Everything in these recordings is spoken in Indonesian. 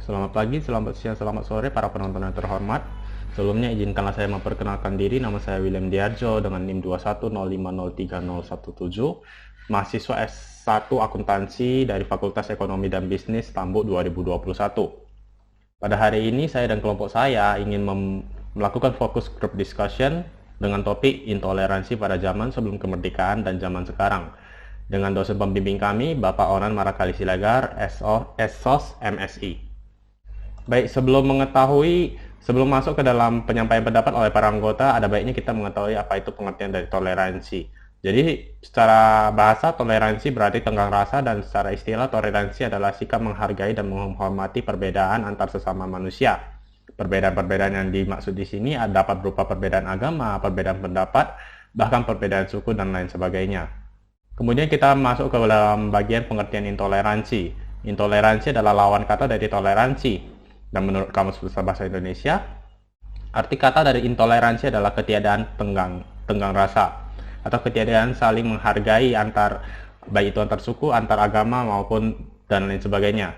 Selamat pagi, selamat siang, selamat sore para penonton yang terhormat. Sebelumnya izinkanlah saya memperkenalkan diri. Nama saya William Diarjo dengan NIM 210503017, mahasiswa S1 Akuntansi dari Fakultas Ekonomi dan Bisnis Tambuk 2021. Pada hari ini saya dan kelompok saya ingin melakukan fokus group discussion dengan topik intoleransi pada zaman sebelum kemerdekaan dan zaman sekarang dengan dosen pembimbing kami, Bapak Onan Marakali Silagar, SOS MSI. Baik, sebelum masuk ke dalam penyampaian pendapat oleh para anggota, ada baiknya kita mengetahui apa itu pengertian dari toleransi. Jadi, secara bahasa, toleransi berarti tenggang rasa, dan secara istilah, toleransi adalah sikap menghargai dan menghormati perbedaan antar sesama manusia. Perbedaan-perbedaan yang dimaksud di sini dapat berupa perbedaan agama, perbedaan pendapat, bahkan perbedaan suku, dan lain sebagainya. Kemudian kita masuk ke dalam bagian pengertian intoleransi. Intoleransi adalah lawan kata dari toleransi. Dan menurut Kamus Besar Bahasa Indonesia, arti kata dari intoleransi adalah ketiadaan tenggang rasa atau ketiadaan saling menghargai baik itu antar suku, antar agama maupun dan lain sebagainya.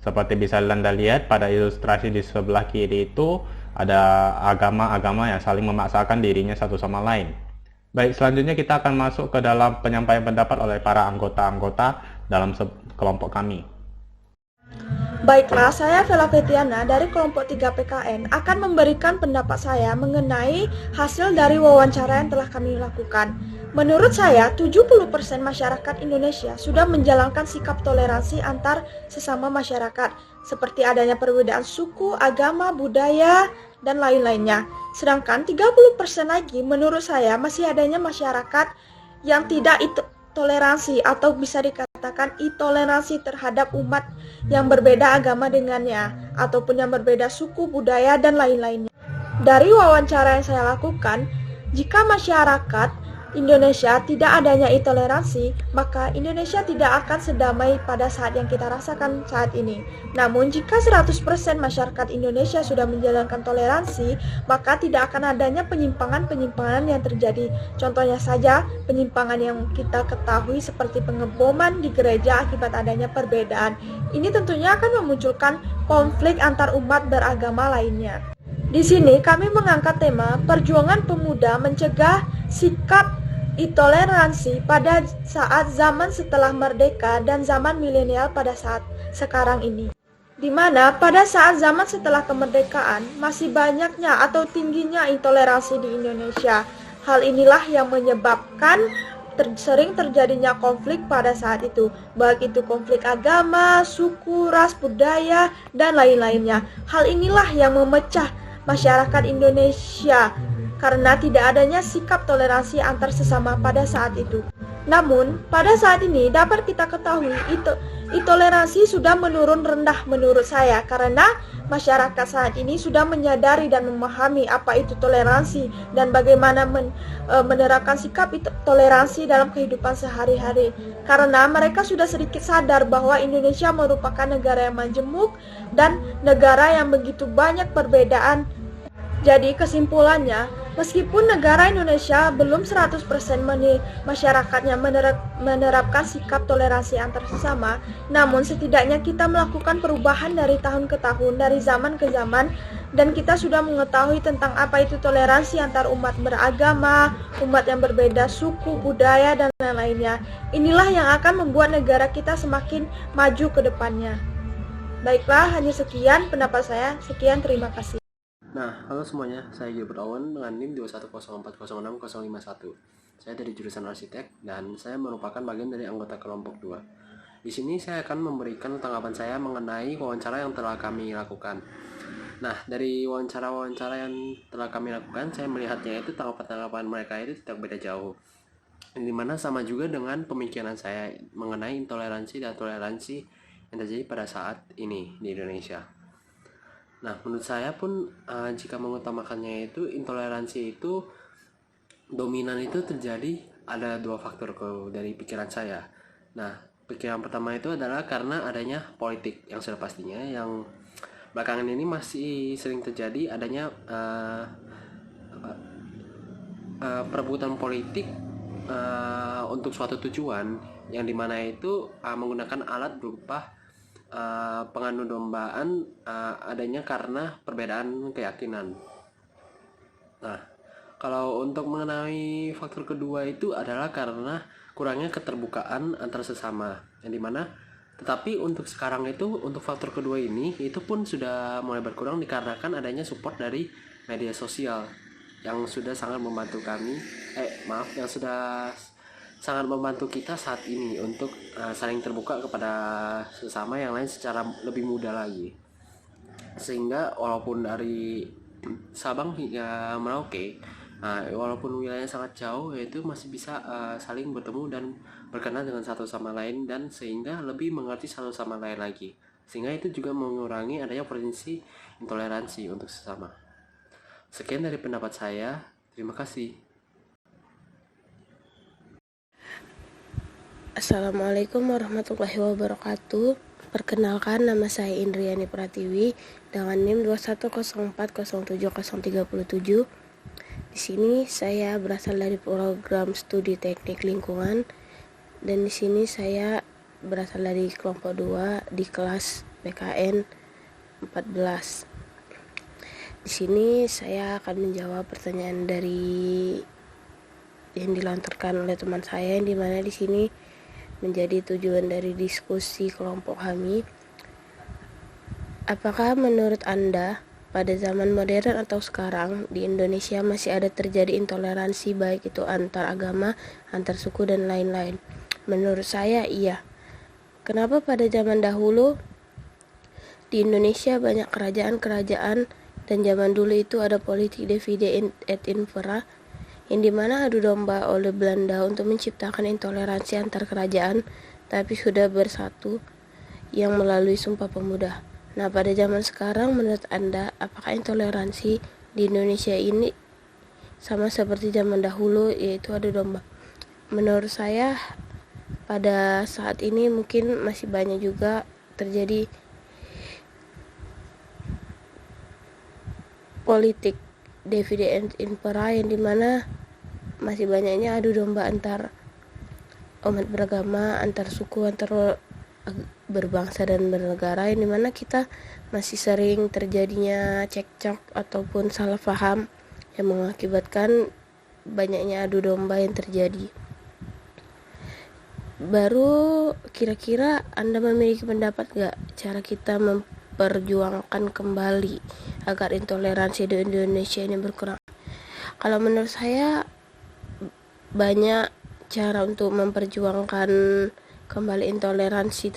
Seperti bisa Anda lihat pada ilustrasi di sebelah kiri itu ada agama-agama yang saling memaksakan dirinya satu sama lain. Baik, selanjutnya kita akan masuk ke dalam penyampaian pendapat oleh para anggota-anggota dalam kelompok kami. Baiklah, saya Vela Fetiana dari kelompok 3 PKN akan memberikan pendapat saya mengenai hasil dari wawancara yang telah kami lakukan. Menurut saya, 70% masyarakat Indonesia sudah menjalankan sikap toleransi antar sesama masyarakat, seperti adanya perbedaan suku, agama, budaya, dan lain-lainnya. Sedangkan 30% lagi menurut saya masih adanya masyarakat yang tidak toleransi atau bisa dikatakan intoleransi terhadap umat yang berbeda agama dengannya ataupun yang berbeda suku, budaya, dan lain-lainnya. Dari wawancara yang saya lakukan, jika masyarakat Indonesia tidak adanya intoleransi, maka Indonesia tidak akan sedamai pada saat yang kita rasakan saat ini. Namun jika 100% masyarakat Indonesia sudah menjalankan toleransi, maka tidak akan adanya penyimpangan-penyimpangan yang terjadi. Contohnya saja penyimpangan yang kita ketahui seperti pengeboman di gereja akibat adanya perbedaan. Ini tentunya akan memunculkan konflik antar umat beragama lainnya. Di sini kami mengangkat tema perjuangan pemuda mencegah sikap intoleransi pada saat zaman setelah merdeka dan zaman milenial pada saat sekarang ini. Di mana pada saat zaman setelah kemerdekaan masih banyaknya atau tingginya intoleransi di Indonesia. Hal inilah yang menyebabkan sering terjadinya konflik pada saat itu, baik itu konflik agama, suku, ras, budaya, dan lain-lainnya. Hal inilah yang memecah masyarakat Indonesia karena tidak adanya sikap toleransi antar sesama pada saat itu. Namun, pada saat ini dapat kita ketahui intoleransi sudah menurun rendah menurut saya karena masyarakat saat ini sudah menyadari dan memahami apa itu toleransi dan bagaimana menerapkan sikap toleransi dalam kehidupan sehari-hari. Karena mereka sudah sedikit sadar bahwa Indonesia merupakan negara yang majemuk dan negara yang begitu banyak perbedaan. Jadi kesimpulannya, meskipun negara Indonesia belum 100% masyarakatnya menerapkan sikap toleransi antar sesama, namun setidaknya kita melakukan perubahan dari tahun ke tahun, dari zaman ke zaman, dan kita sudah mengetahui tentang apa itu toleransi antar umat beragama, umat yang berbeda suku, budaya, dan lain-lainnya. Inilah yang akan membuat negara kita semakin maju ke depannya. Baiklah, hanya sekian pendapat saya. Sekian, terima kasih. Nah, halo semuanya, saya Gilbert Owen dengan NIM 210406051. Saya dari jurusan arsitek dan saya merupakan bagian dari anggota kelompok 2. Di sini saya akan memberikan tanggapan saya mengenai wawancara yang telah kami lakukan. Nah, dari wawancara-wawancara yang telah kami lakukan, saya melihatnya itu tanggapan-tanggapan mereka itu tidak beda jauh. Dimana sama juga dengan pemikiran saya mengenai intoleransi dan toleransi yang terjadi pada saat ini di Indonesia. Nah, menurut saya pun jika mengutamakannya itu intoleransi itu dominan itu terjadi ada dua faktor dari pikiran saya. Nah, pikiran pertama itu adalah karena adanya politik yang sudah pastinya yang belakangan ini masih sering terjadi adanya perebutan politik untuk suatu tujuan yang dimana itu menggunakan alat berupa penganut dombaan adanya karena perbedaan keyakinan. Nah, kalau untuk mengenai faktor kedua itu adalah karena kurangnya keterbukaan antar sesama, yang dimana tetapi untuk sekarang itu, untuk faktor kedua ini itu pun sudah mulai berkurang dikarenakan adanya support dari media sosial yang sudah sangat membantu kami, yang sudah sangat membantu kita saat ini untuk saling terbuka kepada sesama yang lain secara lebih mudah lagi. Sehingga walaupun dari Sabang hingga Merauke, walaupun wilayahnya sangat jauh, yaitu masih bisa saling bertemu dan berkenan dengan satu sama lain, dan sehingga lebih mengerti satu sama lain lagi, sehingga itu juga mengurangi adanya potensi intoleransi untuk sesama. Sekian dari pendapat saya, terima kasih. Assalamualaikum warahmatullahi wabarakatuh. Perkenalkan, nama saya Indriani Pratiwi dengan NIM 210407037. Di sini saya berasal dari program studi teknik lingkungan, dan di sini saya berasal dari kelompok 2 di kelas PKN 14. Di sini saya akan menjawab pertanyaan dari yang dilontarkan oleh teman saya, yang dimana di sini menjadi tujuan dari diskusi kelompok kami. Apakah menurut Anda pada zaman modern atau sekarang di Indonesia masih ada terjadi intoleransi, baik itu antar agama, antar suku, dan lain-lain? Menurut saya iya. Kenapa pada zaman dahulu di Indonesia banyak kerajaan-kerajaan, dan zaman dulu itu ada politik divide et impera, yang dimana adu domba oleh Belanda untuk menciptakan intoleransi antar kerajaan, tapi sudah bersatu yang melalui Sumpah Pemuda. Nah, pada zaman sekarang menurut Anda, apakah intoleransi di Indonesia ini sama seperti zaman dahulu, yaitu adu domba? Menurut saya pada saat ini mungkin masih banyak juga terjadi politik divide et impera, yang dimana masih banyaknya adu domba antar umat beragama, antar suku, antar berbangsa dan bernegara, yang dimana kita masih sering terjadinya cekcok ataupun salah paham yang mengakibatkan banyaknya adu domba yang terjadi. Baru kira-kira Anda memiliki pendapat gak cara kita memperjuangkan kembali agar intoleransi di Indonesia ini berkurang? Kalau menurut saya banyak cara untuk memperjuangkan kembali toleransi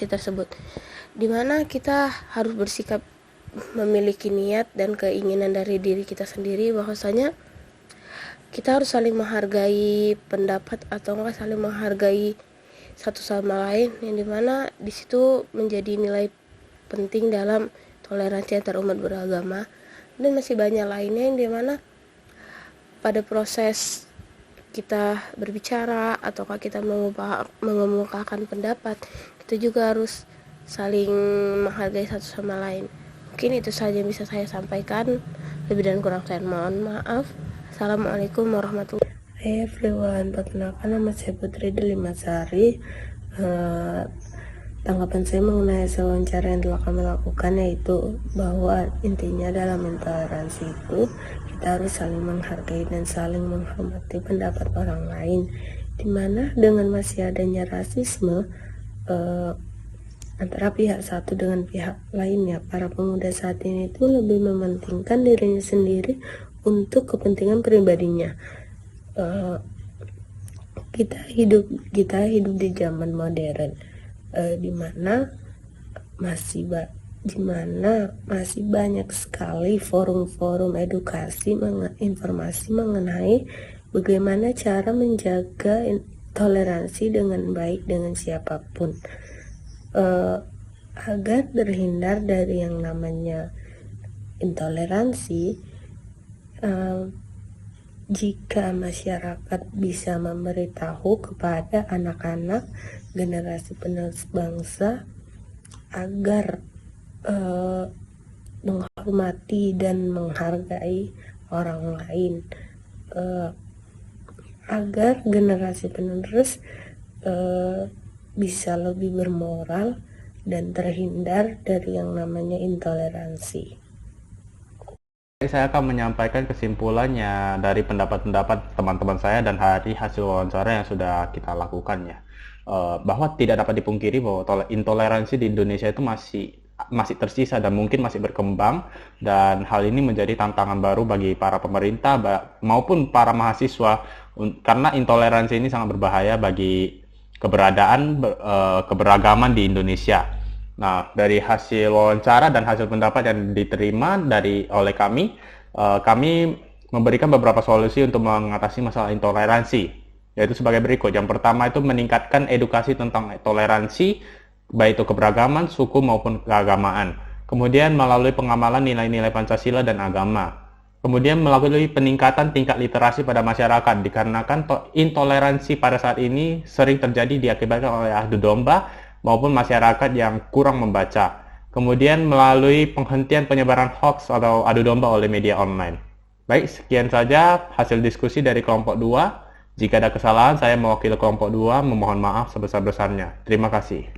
tersebut, dimana kita harus bersikap memiliki niat dan keinginan dari diri kita sendiri, bahwasanya kita harus saling menghargai pendapat atau enggak saling menghargai satu sama lain, yang dimana di situ menjadi nilai penting dalam toleransi antar umat beragama. Dan masih banyak lainnya, yang dimana pada proses kita berbicara ataukah kita mengemukakan pendapat, kita juga harus saling menghargai satu sama lain. Mungkin itu saja yang bisa saya sampaikan. Lebih dan kurang saya mohon maaf. Assalamualaikum warahmatullahi wabarakatuh. Hai everyone, perkenalkan nama saya Putri Delimasari. Tanggapan saya mengenai wawancara yang telah kami lakukan, yaitu bahwa intinya dalam intoleransi itu kita harus saling menghargai dan saling menghormati pendapat orang lain, dimana dengan masih adanya rasisme antara pihak satu dengan pihak lainnya, para pemuda saat ini itu lebih mementingkan dirinya sendiri untuk kepentingan pribadinya. Kita hidup di zaman modern, dimana masih banyak sekali forum-forum edukasi informasi mengenai bagaimana cara menjaga toleransi dengan baik dengan siapapun, agar terhindar dari yang namanya intoleransi. Jika masyarakat bisa memberitahu kepada anak-anak generasi penerus bangsa agar menghormati dan menghargai orang lain, agar generasi penerus bisa lebih bermoral dan terhindar dari yang namanya intoleransi. Saya akan menyampaikan kesimpulannya dari pendapat-pendapat teman-teman saya dan dari hasil wawancara yang sudah kita lakukan ya. Bahwa tidak dapat dipungkiri bahwa intoleransi di Indonesia itu masih tersisa dan mungkin masih berkembang, dan hal ini menjadi tantangan baru bagi para pemerintah maupun para mahasiswa karena intoleransi ini sangat berbahaya bagi keberagaman di Indonesia. Nah, dari hasil wawancara dan hasil pendapat yang diterima oleh kami, kami memberikan beberapa solusi untuk mengatasi masalah intoleransi, yaitu sebagai berikut. Yang pertama itu meningkatkan edukasi tentang toleransi, baik itu keberagaman, suku maupun keagamaan. Kemudian melalui pengamalan nilai-nilai Pancasila dan agama. Kemudian melalui peningkatan tingkat literasi pada masyarakat, dikarenakan intoleransi pada saat ini sering terjadi diakibatkan oleh adu domba maupun masyarakat yang kurang membaca. Kemudian melalui penghentian penyebaran hoax atau adu domba oleh media online. Baik, sekian saja hasil diskusi dari kelompok 2. Jika ada kesalahan, saya mewakili kelompok 2 memohon maaf sebesar-besarnya. Terima kasih.